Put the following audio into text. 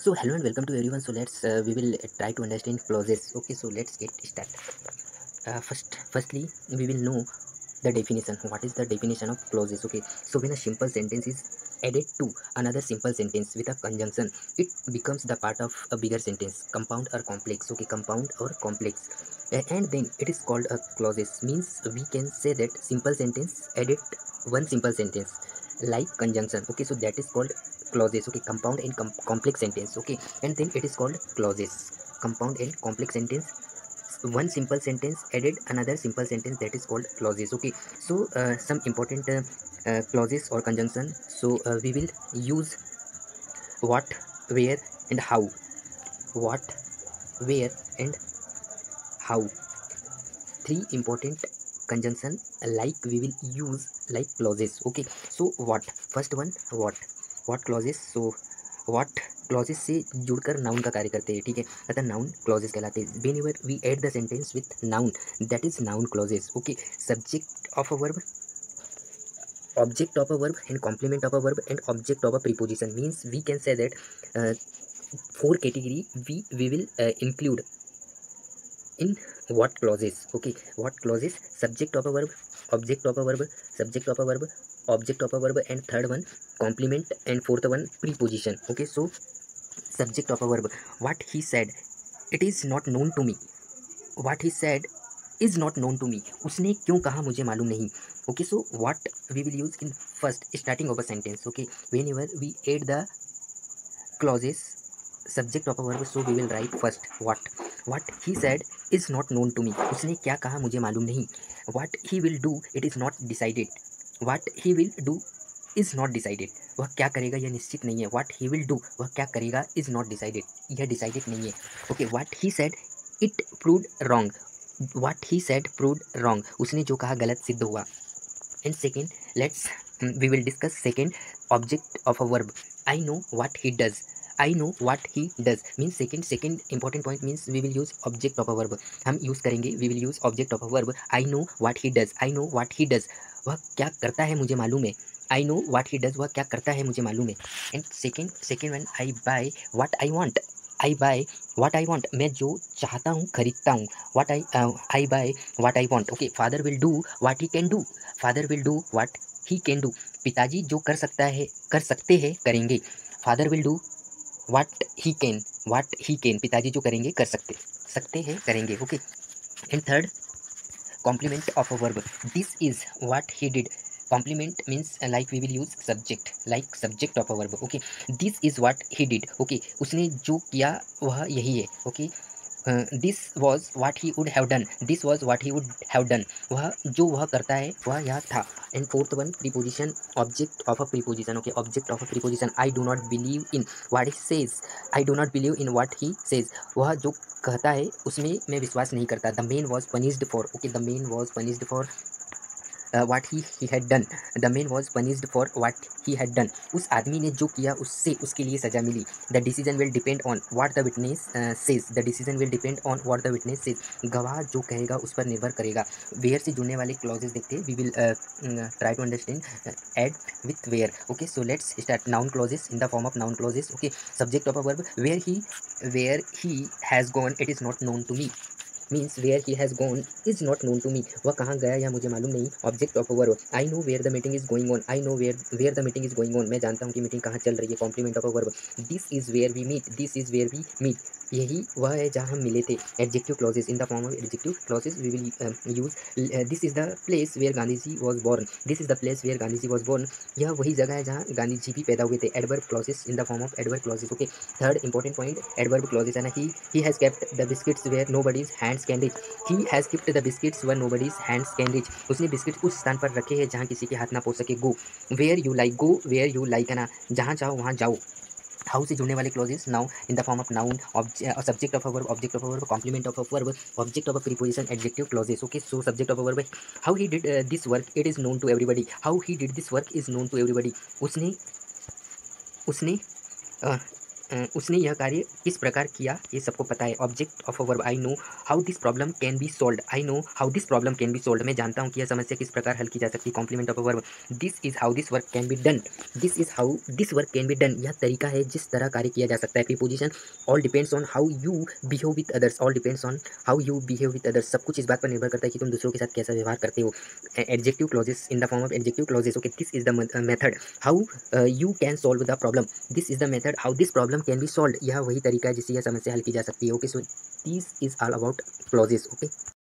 So hello and welcome to everyone. So let's we will try to understand clauses. Okay, so let's get started. Firstly, we will know the definition. What is the definition of clauses? Okay, so when a simple sentence is added to another simple sentence with a conjunction, it becomes the part of a bigger sentence, compound or complex. Okay, compound or complex, and then it is called a clauses. Means we can say that simple sentence added one simple sentence like conjunction. Okay, so that is called clauses. Okay, compound and complex sentence. Okay, and then it is called clauses. Compound and complex sentence, one simple sentence added another simple sentence, that is called clauses. Okay, so some important clauses or conjunction. So we will use what, where and how. What, where and how, three important conjunction like we will use like clauses. Okay, so what, first one, what clauses. So what clauses से जुड़कर noun का कार्य करते हैं, ठीक है, अतः noun clauses कहलाते हैं. Whenever we add the sentence with noun, that is noun clauses. Okay, subject of a verb, object of a verb and complement of a verb and object of a preposition. Means we can say that four category we will include in what clauses. Okay, what clauses? Subject of a verb, object of a verb, subject of a verb, object of a verb, and third one complement, and fourth one preposition. Okay, so subject of a verb, what he said, it is not known to me. What he said is not known to me, उसने क्यों कहा मुझे मालूम नहीं. Okay, so what we will use in first starting of a sentence. Okay, whenever we add the clauses subject of a verb, so we will write first what he said is not known to me, उसने क्या कहा मुझे मालूम नहीं. What he will do, it is not decided. What he will do is not decided, वह क्या करेगा यह निश्चित नहीं है. What he will do, वह क्या करेगा is not decided, यह डिसाइडेड नहीं है. Okay, what he said, it proved wrong. What he said proved wrong, उसने जो कहा गलत सिद्ध हुआ. And second, let's we will discuss second, object of a verb. I know what he does. I know what he does means second important point means we will use object of a verb. हम use करेंगे, we will use object of a verb. I know what he does. I know what he does, वह क्या करता है मुझे मालूम है. I know what he does, वह क्या करता है मुझे मालूम है. And second one, I buy what I want. I buy what I want, मैं जो चाहता हूँ खरीदता हूँ. I buy what I want. Okay, father will do what he can do. Father will do what he can do, पिताजी जो कर सकते हैं करेंगे. Father will do what he can, पिताजी जो करेंगे कर सकते हैं करेंगे. Okay, and third, complement of a verb, this is what he did. Complement means like we will use subject, like subject of a verb. Okay, this is what he did. Okay, उसने जो किया वह यही है. Okay, this was what he would have done. This was what he would have done, वह जो वह करता है वह यह था. And fourth one, preposition, object of a preposition. Okay, object of a preposition, I do not believe in what he says. I do not believe in what he says, वह जो कहता है उसमें मैं विश्वास नहीं करता. The man was punished for. Okay, the man was punished for what he had done. The man was punished for what he had done. उस आदमी ने जो किया उससे उसके लिए सजा मिली. The decision will depend on what the witness says. The decision will depend on what the witness says. गवाह जो कहेगा उस पर निर्भर करेगा. Where से जुड़ने वाले clauses देखते हैं. We will try to understand add with where. Okay, so let's start. Noun clauses in the form of noun clauses. Okay, subject of a verb, where he has gone, it is not known to me. Means where he has gone is not known to me, वह कहाँ गया यह मुझे मालूम नहीं. Object of a verb, I know where the meeting is going on. I know where the meeting is going on, मैं जानता हूँ कि मीटिंग कहाँ चल रही है. Complement of a verb, this is where we meet. This is where we meet, यही वह है जहाँ हम मिले थे. Adjective clauses in the form of adjective clauses we will use. This is the place where Gandhi ji was born. This is the place where Gandhi ji was born, यह वही जगह है जहाँ गांधी जी भी पैदा हुए थे. Adverb clauses in the form of adverb clauses. Okay, third important point, adverb clauses है ना. He has kept the biscuits where nobody's hands can reach. He has kept the biscuits where nobody's hands can reach, उसने biscuit उस स्थान पर रखे हैं जहाँ किसी के हाथ ना पहुँच सके. Go where you like. Go where you like है ना, जहाँ चाहो वहाँ जाओ. हाउ से जुड़ने वाले clauses, now in the form of noun, subject of a verb, object of a verb, complement of a verb, object of a preposition, adjective clauses. Okay, so subject of a verb, how he did this work, it is known to everybody. How he did this work is known to everybody, उसने उसने उसने यह कार्य किस प्रकार किया ये सबको पता है। Object of a verb, I know how this problem can be sold, I know how this problem can be sold, मैं जानता हूँ कि यह समस्या किस प्रकार हल की जा सकती है। Complement of a verb, this is how this work can be done, this is how this work can be done, यह तरीका है जिस तरह कार्य किया जा सकता है। Preposition, all depends on how you behave with others, all depends on how you behave with others, सब कुछ इस बात पर निर्भर करता है कि तुम दूसरों के साथ कैसा व्यवहार करते हो। Adjective clauses, in the form of adjective clauses, okay, this is the method how you can solve the problem, this is the method how this problem can be solve, यह वही तरीका है जिससे यह समस्या हल की जा सकती है। Okay, so this is all about clauses. Okay.